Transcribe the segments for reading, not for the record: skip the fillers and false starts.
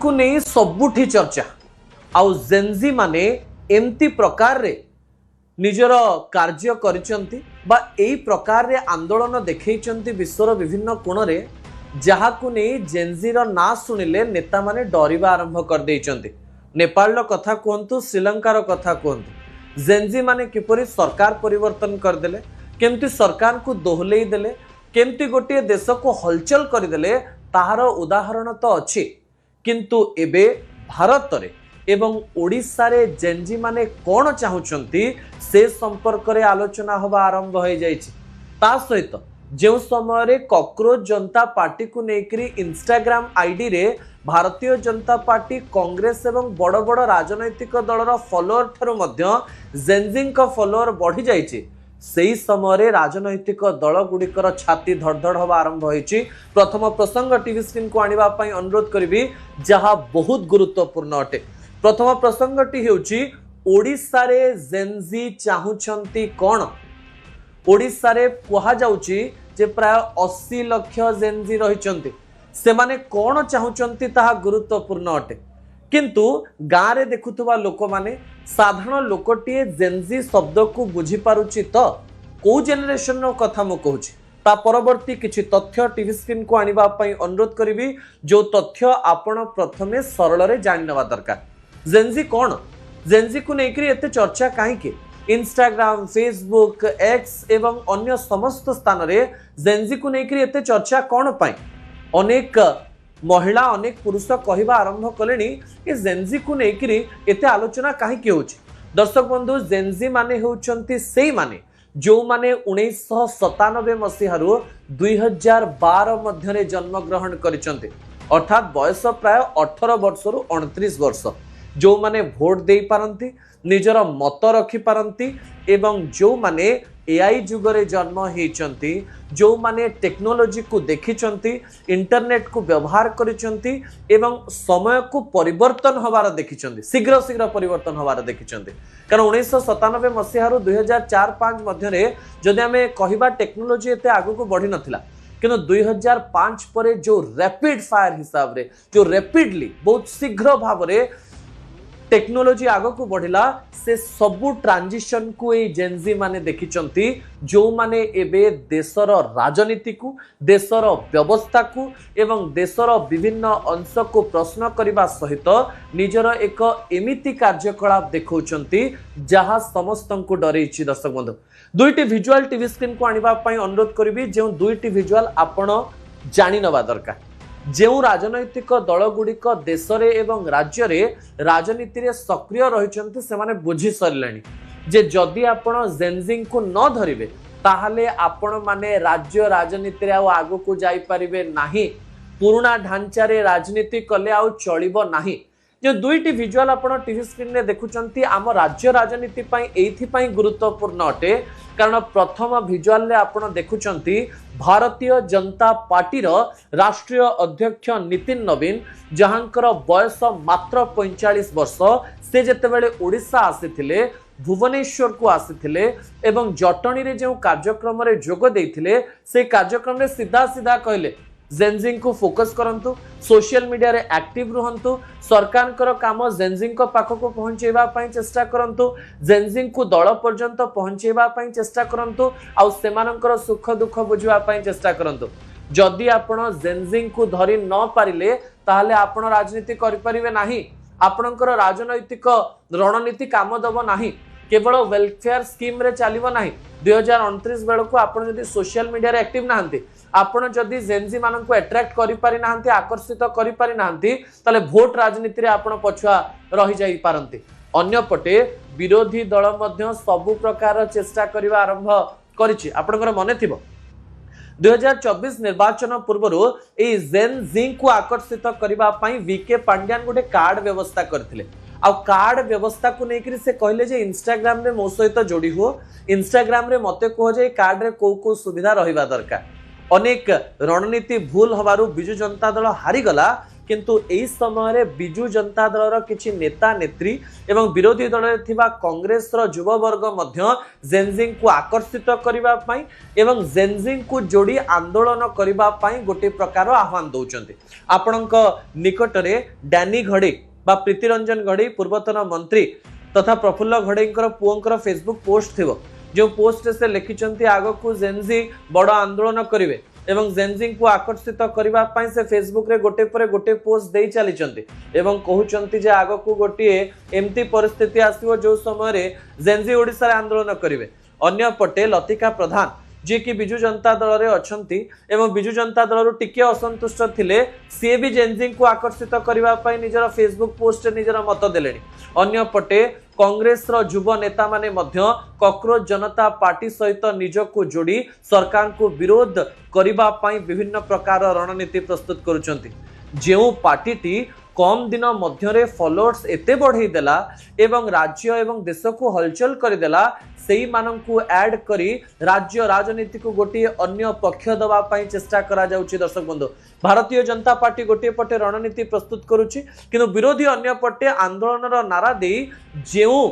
को नहीं सबुठी चर्चा आउ जेनजी माने एमती प्रकार रे निजर कार्य करिसंती बा एई प्रकार रे आंदोलन देखैचंती विश्वर विभिन्न कोण रे जहाकू नहीं जेनजी रो ना सुनिले नेता माने डरिबा आरंभ कर देइचंती। नेपाल रो कथा कहंतु श्रीलंका रो कथा कहंतु जेनजी माने किपरि सरकार परिवर्तन कर देले केमती सरकार को दोहलेई देले केमती गोटे देश को हलचल कर देले ताहार उदाहरण तो अच्छी किंतु एबे भारत रे एवं ओडिशा रे जेनजी माने कौन चाहुचंती से संपर्क रे आलोचना होबा आरंभ हो जाइछि। ता सहित जो समय रे कॉकरोच जनता पार्टी को नेकरी इंस्टाग्राम आईडी रे भारतीय जनता पार्टी कांग्रेस एवं बड़ बड़ राजनैतिक दलर फॉलोअर ठारू मध्य जेनजी का फॉलोअर बढ़ी जाइछि। सेही समय राजनैतिक दल गुड़िकर छाती धड़धड़ हवा आरंभ होइछि। प्रथम प्रसंग टीवी स्क्रीन को आनिबा पई अनुरोध करिवि जहां बहुत गुरुत्वपूर्ण अटे। प्रथम प्रसंगटी हेउछि ओडिशा रे जेनजी चाहुचंती कोन। ओडिशा रे कुहा जाउछि जे प्राय 80 लाख जेनजी रहिचंती से माने कोन चाहुचंती ताहा गुरुत्वपूर्ण अटे किंतु गाँव रे देखुथुवा लोक माने साधारण लोकटीए जेनजी शब्द को बुझी पारुछि तो को जेनरेशन रो कथा मो कहूछि ता परवर्ती किछि तथ्य टीवी स्क्रीन को आनिबा पई अनुरोध करिवि जो तथ्य आपण प्रथमे सरल रे जानि नवा दरकार। जेनजी कोन जेनजी को नेकरी एते चर्चा काहे के इंस्टाग्राम फेसबुक एक्स एवं अन्य समस्त स्थान रे जेनजी को नेकरी एते चर्चा कोन पाई अनेक महिला अनेक पुरुष कहवा आरंभ कले जेनजी को लेकर एते आलोचना कहीं होची। दर्शक बंधु जेनजी माने होचंती सेई माने जो माने 1997 मसीहारू 2012 मध्य जन्म ग्रहण करिसंते अर्थात बयस प्राय 18 वर्ष रु 29 वर्ष जो माने भोट दे पारंती निजर मत रखी पारंती एवं जो माने एआई जुगरे जन्म होइचंती जो माने टेक्नोलोजी को देखिचंती इंटरनेट को व्यवहार करिचंती एवं समय को परिवर्तन हवार देखिचंती शीघ्र शीघ्र परिवर्तन हवार देखिचंती कारण 1997 मसीहारू 2004-5 मध्य जदि आमे कहिबा टेक्नोलोजी एते आगु को बढ़ी नथिला किंतु 2005 परे जो रैपिड फायर हिसाब रे जो रैपिडली बहुत शीघ्र भाव रे टेक्नोलोजी आग को बढ़िला से सबु ट्रांजिशन को ए जेनजी माने देखिचंती जो माने एबे देशर राजनीति को देशर व्यवस्था को एवं देशर विभिन्न अंश को प्रश्न करने सहित निजर एक एमिति कार्यकलाप देखौचंती जहां समस्त को डरेछि। दर्शक बंधु दुईटी विजुअल टीवी स्क्रीन को आनिबा पई अनुरोध करिवि जो दुईटी विजुअल आपण जानि नवा दरकार। जो राजनैतिक दल गुड़िक देश एवं राज्य रे राजनीति रे सक्रिय रहिचंती से माने बुझी सरलेनी जे जदि आपण जेनजी को न धरिबे ताहाले आपण माने राज्य राजनीति रे आगो को जाई परिबे नाही पुराना ढांचा रे राजनीति कले आउ चलिबो नाही। जो दुईटी विजुअल आपण टीवी स्क्रीन रे देखुचंती आम राज्य राजनीति पई एथि पई गुरुत्वपूर्ण अटे कारण प्रथम विजुअल रे आपण देखुचंती भारतीय जनता पार्टी रो राष्ट्रीय अध्यक्ष नितिन नवीन जहांकर बयस मात्र 45 वर्ष से जेतेबेले ओडिशा आसीथिले भुवनेश्वर को आसीथिले एवं जटणी रे जो कार्यक्रम रे जोग देइथिले से कार्यक्रम रे सीधा सीधा कहले जेनजी को फोकस करंतु सोशल मीडिया रे एक्टिव रुहंतु सरकार कर काम जेनजी को पाख को पहुंचेबा पई चेष्टा करंतु जेनजी को दल पर्यंत पहुंचेबा पई चेष्टा करंतु आ सेमानकर सुख दुख बुझवा पई चेष्टा करंतु। जदि आपण जेनजी को धरि न पारिले ताहाले आपण राजनीति करि परिबे नाही आपणकर राजनैतिक रणनीति काम दबो नाही केवल वेलफेयर स्कीम रे चलिबो नाही 2029 बेल को आपण जदि सोशल मीडिया रे एक्टिव नाहंती आपण जदि जेनजी मानन को अट्रैक्ट करि पारि नाहंती आकर्षित करि पारि नाहंती ताले भोट राजनीति रे आपण पछुआ रहि जाई पारंती। अन्य पटे विरोधी दल मध्य सबु प्रकार चेष्टा करिवा आरंभ करिछि। आपणकर मने थिबो 2024 निर्वाचन पूर्व ए जेनजी को आकर्षित करबा पई वीके पांड्यान गोटे कार्ड व्यवस्था करथिले आ कार्ड व्यवस्था को लेकर से कहले जे इंस्टाग्राम रे मो सहित जोड़ी हो इंस्टाग्राम रे मते कह जे कार्ड रे को सुविधा रहिबा दरकार। अनेक रणनीति भूल हबारु बिजु जनता दल हारी गला किंतु एई समय रे बिजू जनता दल किछि नेता नेत्री एवं विरोधी दल रे थिबा कांग्रेस रो युववर्ग मध्य जेनजिंग को आकर्षित करिबा पई एवं जेनजिंग को जोड़ी आंदोलन करिबा पई गोटे प्रकार आह्वान दउचंती। आपणक निकट रे डैनी घड़ी बा प्रीतिरंजन घड़ी पूर्वतन मंत्री तथा प्रफुल्ल घड़ेकर पुओंकर फेसबुक पोस्ट थिबो जो पोस्ट से लिखिचंती आगो को जेनजी बड़ आंदोलन करिवे एवं जेनजिंग को आकर्षित करिबा पई से फेसबुक रे गोटे पर गोटे पोस्ट देई चलीचंती एवं कहउचंती जे आगो को गोटे एमती परिस्थिति आसीबो जो समय रे जेनजी ओडिसा रे आंदोलन करिवे। अन्य पटे लतिका प्रधान जे कि बिजू जनता दल रे अछंती एवं बिजू जनता दल टिके असंतुष्ट थिले सी भी जेनजिंग को आकर्षित करिबा पई निजर फेसबुक पोस्ट निजर मत देलेनी। अन्य पटे कांग्रेस रो युव नेता माने मध्य कॉकरोच जनता पार्टी सहित निजको जोड़ी सरकार को विरोध करिबा पई विभिन्न प्रकार रणनीति प्रस्तुत करूचंती। जेउ पार्टी कम दिन मध्य फॉलोअर्स एते बढ़ई देला एवं राज्य एवं देश को हलचल करदेला सेई माननकु ऐड करी राज्य राजनीति को गोटे अन्य पक्ष दबा पई चेष्टा करा जाउची। दर्शक बंधु भारतीय जनता पार्टी गोटे पटे रणनीति प्रस्तुत करूची किंतु विरोधी अन्य पटे आंदोलन नारा दे जेउ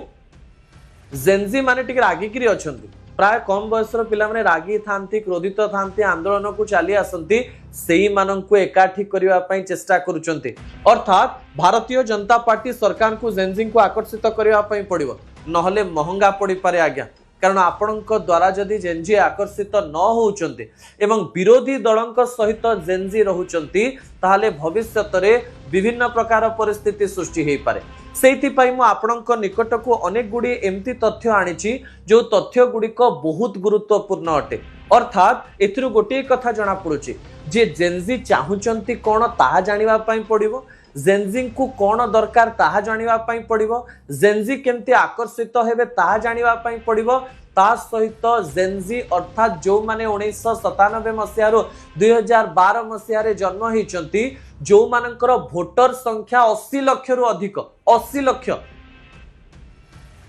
जेनजी माने टिक रागिकिरी अछंती प्राय कम बयसर पिला माने रागी थांती क्रोधित थांती आंदोलन को चली आसंती सेई माननकु एकाठी करिवा पई चेष्टा करूचंती। अर्थात भारतीय जनता पार्टी सरकार को जेनजिंग को आकर्षित करिवा पई पड़िबो नहले महंगा पड़ी पारे आज्ञा कारण आपणक द्वारा जदि जेनजी आकर्षित न होउचंती एवं विरोधी दलक सहित जेनजी रहउचंती ताहाले भविष्यत रे विभिन्न प्रकार परिस्थिति सृष्टि हेई पारे। सेइथि पई मु आपणक निकट को अनेक गुडी एमती तथ्य आनिची जो तथ्य गुडिक बहुत गुरुत्वपूर्ण अटे। अर्थात एथिरु गोटे कथा जणा पडुची जे जेनजी चाहुचंती कोन ताहा जानिबा पई पडिबो जेनजिंग को कौन दरकार ताहा जानिबा पई पड़िबो जेनजी केमती आकर्षित हेबे ताहा जानिबा पई पड़िबो ता सहित जेनजी अर्थात जो माने 1997 मसिया रो 2012 मसिया रे जन्म हिचंती जो मानकर वोटर संख्या 80 लाख रु अधिक 80 लाख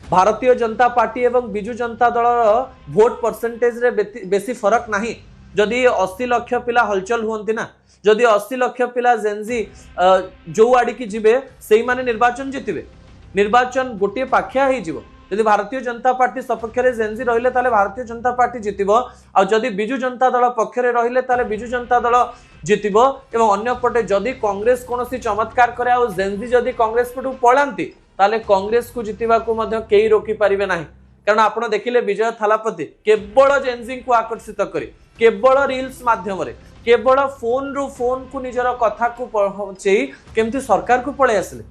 भारतीय जनता पार्टी एवं बिजू जनता दल वोट परसेंटेज रे बेसी फरक नहीं जदि 80 लाख पिला हलचल हुंती ना जदि 80 लाख पिला जेनजी जो आड़ी की जिबे सेई माने निर्वाचन जितिबे निर्वाचन गोटे पाखिया ही जिवो यदि भारतीय जनता पार्टी सपक्ष रे जेनजी रहिले ताले भारतीय जनता पार्टी जितिबो आ जदि बिजू जनता दल पक्ष रे रहिले ताले बिजू जनता दल जितिबो एवं अन्य पटे जदि कांग्रेस कोनोसी चमत्कार करे आ जेनजी जदि कांग्रेस पटु पळांती ताले कांग्रेस को जितिबा को मध्य केही रोकी परिबे नाही कारण आपण देखिले विजय थालापति केवल जेनजी को आकर्षित करी केवल रील्स माध्यम रे केवल फोन रु फोन को निजर कथा को पहुंचे केमती सरकार को पळे आसले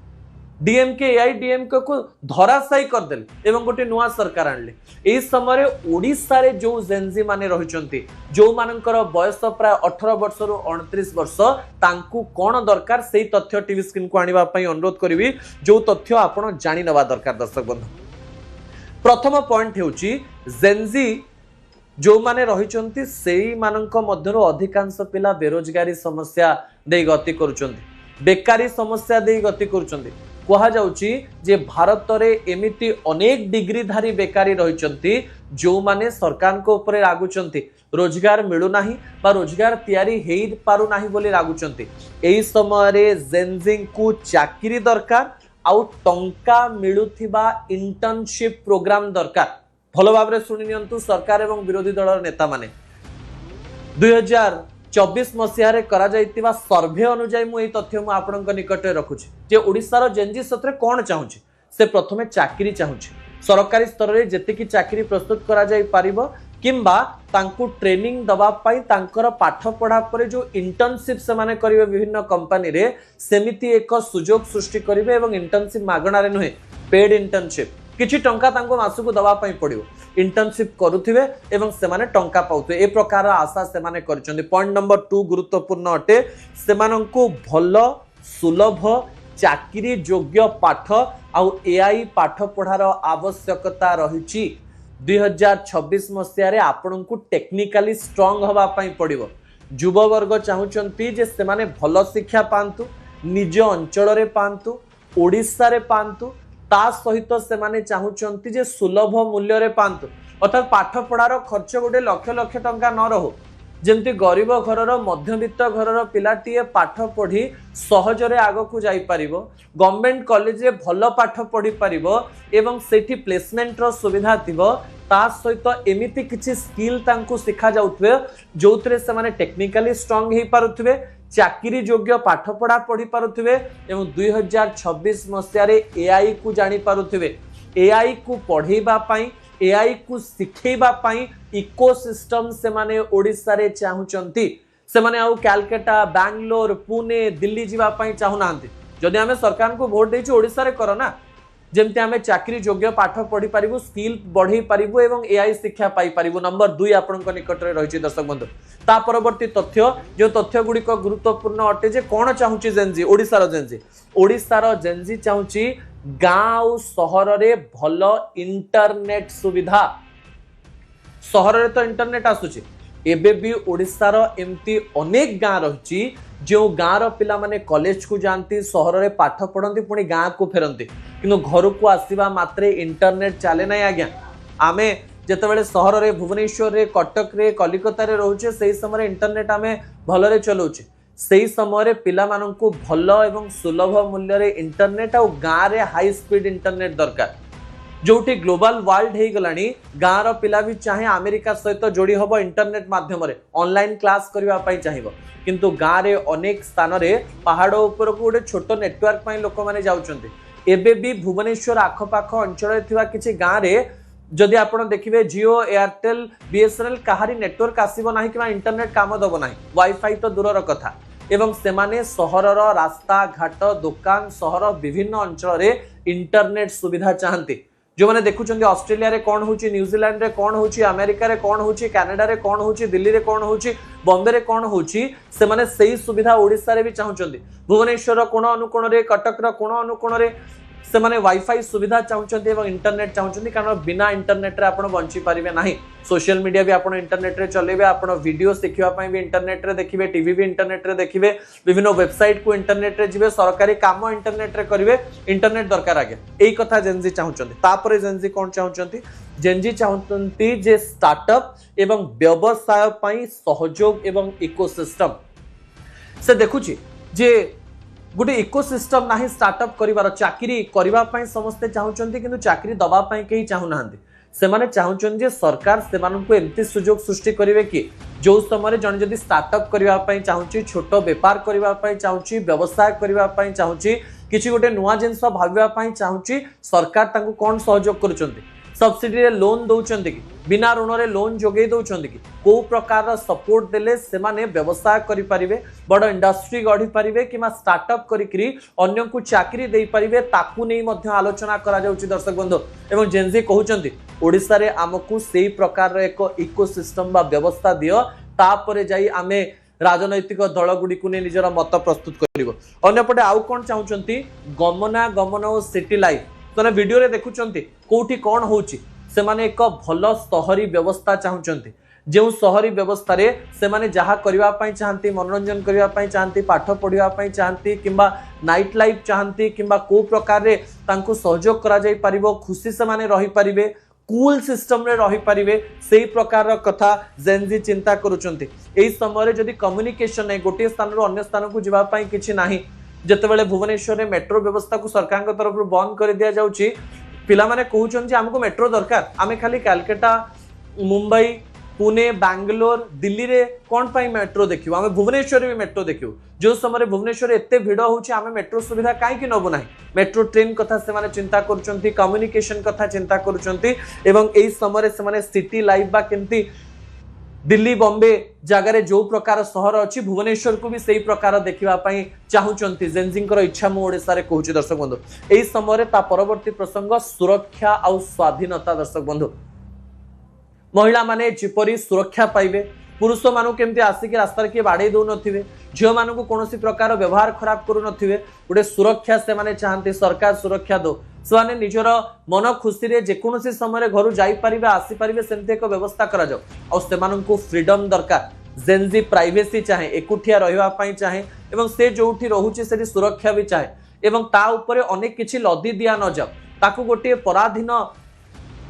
डीएमके एआईडीएमके को धराशायी करदेले एवं गोटे नुआ सरकार आणले। एई समय ओडिसा रे जो जेनजी माने रहिचंती जो मानकर बयस प्राय 18 वर्ष रु 29 वर्ष तांकू कोन दरकार सेई तथ्य टीवी स्क्रीन को आनिबा पई अनुरोध करिवि जो तथ्य आपण जानि नबा दरकार। दर्शक बंधु प्रथम पॉइंट हेउची जेनजी जो माने रहिचंती सेई मानक मध्यरो अधिकांश पिला बेरोजगारी समस्या दे गति करूचंती बेकारी समस्या दे गति करूचंती कहा जाउची जे भारत रे एमिति अनेक डिग्रीधारी बेकारी रहिचंती जो माने सरकार को ऊपर लागुचंती रोजगार मिलु नाही बा रोजगार तयारी हेई पारु नाही बोली लागुचंती। एई समय रे जेनजिंग को चाकरी दरकार आउ टंका मिलुथिबा इंटर्नशिप प्रोग्राम दरकार। भलो भाव रे सुनि नियंतु सरकार एवं विरोधी दल नेता माने 2024 मसिया रे करा जाइतिबा सर्वे अनुसार मु एई तथ्य मु आपनक निकट रे रखुछि जे ओडिसा रो जेनजी सत्रे कोन चाहुछि से प्रथमे चाकरी चाहुछि सरकारी स्तर रे जेतिकी चाकरी प्रस्तुत करा जाई पारिबो किंबा तांकु ट्रेनिंग दबा पाई तांकर पाठ पढ़ा पर जो इंटर्नशिप से माने करिवे विभिन्न कंपनी रे सेमिति एक सुजोग सृष्टि करिवे एवं इंटर्नशिप मागणा रे नहे पेड इंटर्नशिप किछि टंका तांको मासुको दबा पाई पड़ियो इंटर्नशिप करुथिबे एवं से माने टंका पाउथे ए प्रकार आशा से माने करचंदी। पॉइंट नंबर 2 गुरुत्वपूर्ण अटे सेमानंको भलो सुलभ चाकरी योग्य पाठ आउ एआई पाठ पढ़ार आवश्यकता रहिछि। 2026 मसिया रे आपनकु टेक्निकली स्ट्रांग हवा पाई पड़िबो युववर्ग चाहुचंती जे से माने भलो शिक्षा पांतु निज अंचल रे पांतु ओडिसा रे पांतु ता सहित से माने चाहुचंती जे सुलभ मूल्य रे पांतु अर्थात पाठ पढ़ार खर्च गोटे लक्ष लक्ष टंका न रहो जमती गरीब घरर मध्यवित्त घरर पिलाटीए पाठ पढ़ी सहजरे आगकू जाई परिबो, गवर्नमेंट कॉलेज रे भल पाठ पढ़ी परिबो एवं सेठी प्लेसमेंट रो सुविधा थिबो, ता सहित एमिति किछि स्किल तांकू सिखा जाउथबे जोथरे से माने टेक्निकली स्ट्रांग हे पारुथबे, चाकरी योग्य पाठ पढ़ा पढ़ी पारुथबे एवं 2026 मसिया रे एआई को जानि पारुथबे। एआई को पढ़ेबा पई, एआई को सिखेबा पई इकोसिस्टम से माने ओडिसा रे चाहुचंती। से माने आउ कलकत्ता, बेंगलोर, पुणे, दिल्ली जीवा पई चाहु नांती। जदि हमें सरकार को वोट देछि ओडिसा रे करो ना, जेमते हमें चाकरी योग्य पाठ पढ़ी पारिबु, स्किल बढ़ी पारिबु एवं एआई शिक्षा पाई पारिबु। नंबर 2 आपनक निकट रे रहिछि दर्शक बंधु। ता परवर्ती तथ्य जो तथ्य गुडी को गुरुत्वपूर्ण अटे जे कोन चाहुछि जेनजी, ओडिसा रो जेनजी, ओडिसा रो जेनजी चाहुछि गाँव सहर रे भल इंटरनेट सुविधा। सहर रे तो इंटरनेट आसुछि, एबे भी ओडिसा रो एमती अनेक गाँ रहिछि जो गाँव पिला माने कॉलेज को जानती, सहर रे पाठ पढ़ती, पुणी गाँ को फेरती, किंतु घर को आसवा मात्रे इंटरनेट चले ना। आज्ञा आमे जेतेबेले सहर रे, भुवनेश्वर रे, कटक रे, कलिकता रे रहुचे, सेही समय इंटरनेट आमे भलरे चलाउचे। सेही समय पिला माननकु भल एवं सुलभ मूल्य रे इंटरनेट आ गाँ रे हाई स्पीड इंटरनेट दरकार। जोठी ग्लोबल वर्ल्ड हे गलानी, गाँव रो पिला भी चाहे अमेरिका सहित जोड़ी हबो इंटरनेट माध्यम रे, ऑनलाइन क्लास करबा पई चाहिबो, किंतु गाँ रे अनेक स्थान रे पहाड़ ऊपर को गोटे छोट नेटवर्क पई लोक माने जाउचंती। एबे भी भुवनेश्वर आखपाख अंचल थिबा किछि गाँ रे जदि आपण देखिबे जियो, एयरटेल, बीएसएनएल काहारी नेटवर्क आसीबो नाही किबा इंटरनेट काम दबो नाही, वाईफाई तो दूरर कथा। एवं सेमाने सहरर रास्ता घाट, दुकान, सहर विभिन्न अंचल रे इंटरनेट सुविधा चाहती। जो मैंने देखुं ऑस्ट्रेलिया रे कौन होची, न्यूजीलैंड रे कौन होची, अमेरिका रे कौन होची, कनाडा रे कौन होची, दिल्ली रे कौन होची, बॉम्बे रे कौन होची, से माने सही सुविधा ओडिसा रे भी चाहुचंदी। भुवनेश्वर कोण अनुकोण रे, कटक रो कोण अनुकोण रे से माने वाईफाई सुविधा चाहुचंदी एवं इंटरनेट चाहुचंदी, कारण बिना इंटरनेट रे आपण बंची पारिबे नाही। सोशल मीडिया भी आपण इंटरनेट रे चलेबे, आपण वीडियो देखिबा पई भी इंटरनेट रे देखिबे, टीवी भी इंटरनेट रे देखिबे, विभिन्न वेबसाइट को इंटरनेट रे जिबे, सरकारी काम इंटरनेट रे करिवे, इंटरनेट दरकार आगे। एई कथा जेनजी चाहुचंदी। तापरे जेनजी कोन चाहुचंती, जेनजी चाहुचंती जे स्टार्टअप एवं व्यवसाय पई सहयोग एवं इकोसिस्टम से देखुची जे गोटे इकोसिस्टम नाही स्टार्टअप करिवार, चाकरी करिवा पई समस्ते चाहुचंती, किंतु चाकरी दबा पई केही चाहु नाहंती। सेमाने चाहुचंती जे सरकार सेमानंकु एमती सुयोग सृष्टि करिवे कि जो समय जन जदि स्टार्टअप करिवा पई चाहुची, छोट व्यापार करिवा पई चाहुची, व्यवसाय करिवा पई चाहुची, किछि गोटे नुवा जिंस भाबिवा पई चाहुची, सरकार तांकु कोन सहयोग करूचंती। सब्सिडी रे लोन दउचंती कि, बिना ऋण रे लोन जोगै दउचंती कि, को प्रकार सपोर्ट देले सेमाने व्यवसाय करि परिबे, बड़ इंडस्ट्री गढी परिबे किमा स्टार्टअप करिकरी अन्य को चाकरी देई परिबे, ताकू नै मध्ये आलोचना करा जाउची दर्शक बंधु। एवं जेनजी कहउचंती ओडिसा रे आमकु सेही प्रकार रे एक इकोसिस्टम बा व्यवस्था दियो, तापरे जाई आमे राजनैतिक दल गुडी को ने निजर मत प्रस्तुत करिवो। अन्यपटे आउ कोन चाहुचंती, गमना गमन ओ सिटी लाइफ तने वीडियो रे देखुचंती कोठी कोन होउची, से माने एक भल शहरी व्यवस्था चाहुचंती। जो शहरी व्यवस्था रे से माने जहा करिवा पई चाहंती, मनोरंजन करिवा पई चाहंती, पाठ पढ़िवा पई चाहंती, किंबा नाइट लाइफ चाहंती, किंबा को प्रकार रे तांको सहयोग करा जाई परिबो, खुशी से माने रही परिबे, कूल सिस्टम रे रही परिबे, सेही प्रकार कथा जेनजी चिंता करूचंती। एई समय रे जदि कम्युनिकेशन नै, गोटे स्थान रो अन्य स्थान को जिबा पई किछि नाही, जेतेबेले भुवनेश्वर रे मेट्रो व्यवस्था को सरकार के तरफ बंद कर दिया जाउची, पिला माने कहउचन हमको मेट्रो दरकार, आमे खाली कलकत्ता, मुंबई, पुणे, बेंगलोर, दिल्ली रे कोन पई मेट्रो देखियो, आमे भुवनेश्वर भी मेट्रो देखियो। जो समय भुवनेश्वर एते भिड़ होउची, आमे मेट्रो सुविधा काहे कि नबो नाही। मेट्रो ट्रेन कथा से माने चिंता करूचंती, कम्युनिकेशन कथा चिंता करूचंती, एवं एई समय से माने सिटी लाइफ बा केमती दिल्ली, बॉम्बे जगार जो प्रकार सहर अच्छी, भुवनेश्वर को भी सही प्रकार देखा चाहूंट। जेनजींकर इच्छा मु ओडिशा रे कहूची दर्शक बंधु। एई समय ता परवर्ती प्रसंग सुरक्षा आ स्वाधीनता। दर्शक बंधु, महिला माने जिपरी सुरक्षा पाइबे, पुरुष मानू केमती आसिक रास्तार किए बाड़े दौ नथिबे, झियो मानू कौन प्रकार व्यवहार खराब करू नथिबे, गोटे सुरक्षा से माने चाहती सरकार सुरक्षा दो, से निजर मन खुशी रे जेकोसी समय घर जाइपारे आसीपारे सेमती एक व्यवस्था करा जाओ। और सेमानंकु फ्रीडम दरकार, जेनजी प्राइवेसी चाहे, एकुठिया रहिबा चाहे, एवं से जोठी रहुची सेठी सुरक्षा भी चाहे, एवं ता उपरे अनेक किछि लदी दिया न जाओ, ताकू गोटे पराधीन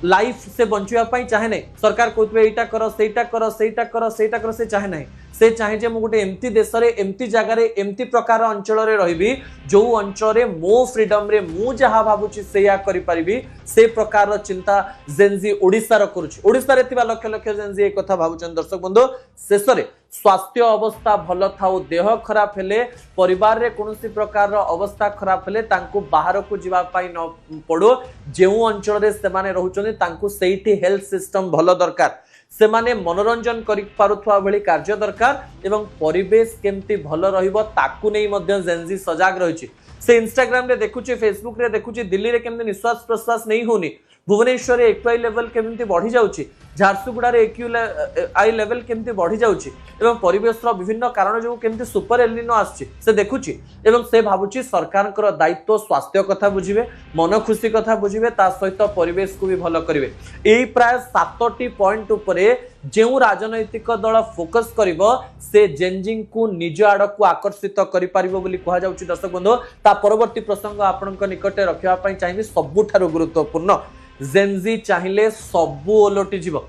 लाइफ से बंचाई चाहे ना सरकार कहते एटा कर सेटा कर सेटा कर सेटा कर से चाहे ना से चाहे जे मु गोटे एमती देश रे एमती जगह रे एमती प्रकार अंचल रे रहिबी जो अंचल रे मो फ्रीडम रे मु जहा भाबुची सेया करि परिबी से प्रकार चिंता जेनजी ओडिसा रो करूची ओडिसा रे थिबा लक्ष लक्ष जेनजी एक कथा भाबुचन दर्शक बंधु शेष रे स्वास्थ्य अवस्था भल थाउ देह खराब हेले परिवार रे कोनोसी प्रकार अवस्था खराब हेले तांको बाहर को जीवा पाई न पड़ो जेउ अंचल रे से माने रहउचनी तांको सेठी हेल्थ सिस्टम भल दरकार से माने मनोरंजन करि पारुथवा भली कार्य दरकार एवं परिवेश केमती भल रहिबो ताकू नै मध्ये जेनजी सजाग रहिछि से इंस्टाग्राम रे देखुछि फेसबुक रे देखुछि दिल्ली रे केमती निश्वास प्रश्वास नै होनी भुवनेश्वर एक्यूआई लेवल केमती बढ़ी जाउछि झारसुगुड़ा रे एक्यूआई लेवल केमती बढ़ी जाउछि एवं परिवेश रो विभिन्न कारण जो केमती सुपर एलिनो आछि से देखुछि एवं से भाबुछि सरकार कर दायित्व स्वास्थ्य कथा बुझिबे मन खुशी कथा बुझिबे ता सहित परिवेश को भी भलो करिवे एई प्राय 7टी पॉइंट उपरे जेउ राजनैतिक दल फोकस करिवो से जेनजिंग को निज आड़ को आकर्षित करि परिबो बोली कहा जाउछि दर्शक बंधु ता परवर्ती प्रसंग आपनक निकटे रखिया पई चाहिबी सबुठारु गुरुत्वपूर्ण जेनजी चाहिले सबु ओलटि जीवो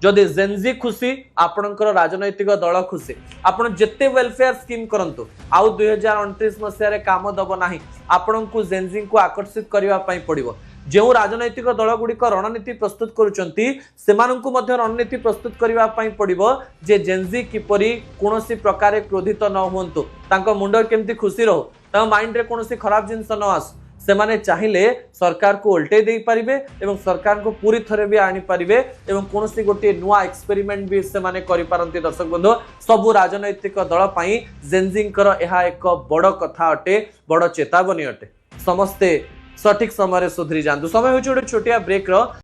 जदि जेनजी खुशी आपणकर राजनैतिक दल खुशी आपण जेते वेलफेयर स्कीम करंतु आउ 2029 मसिया रे काम दब नाही आपणकु जेनजी को आकर्षित करिवा पई पड़िबो जो राजनैतिक दल गुड़िक रणनीति प्रस्तुत करुचंती सेमानंकु मध्य रणनीति प्रस्तुत करिवा पई पड़िबो जे जेनजी किपरि कोनोसी प्रकार क्रोधित न होंतु तांको मुंड केमती खुशी रहो तांको माइंड रे कोनोसी खराब जिंस न आस से माने चाहिले सरकार को उल्टे दे पारिबे एवं सरकार को पूरी थरे भी आनी पारिबे एवं कोनोसी गोटे नुआ एक्सपेरिमेंट भी से माने करि पारंती दर्शक बंधु सबु राजनैतिक दल पई जेनजिंकर एहा एक बड़ कथा अटे बड़ चेतावनी अटे समस्ते सठिक समय सुधरी जांतु समय होछि छोटिया ब्रेक रो।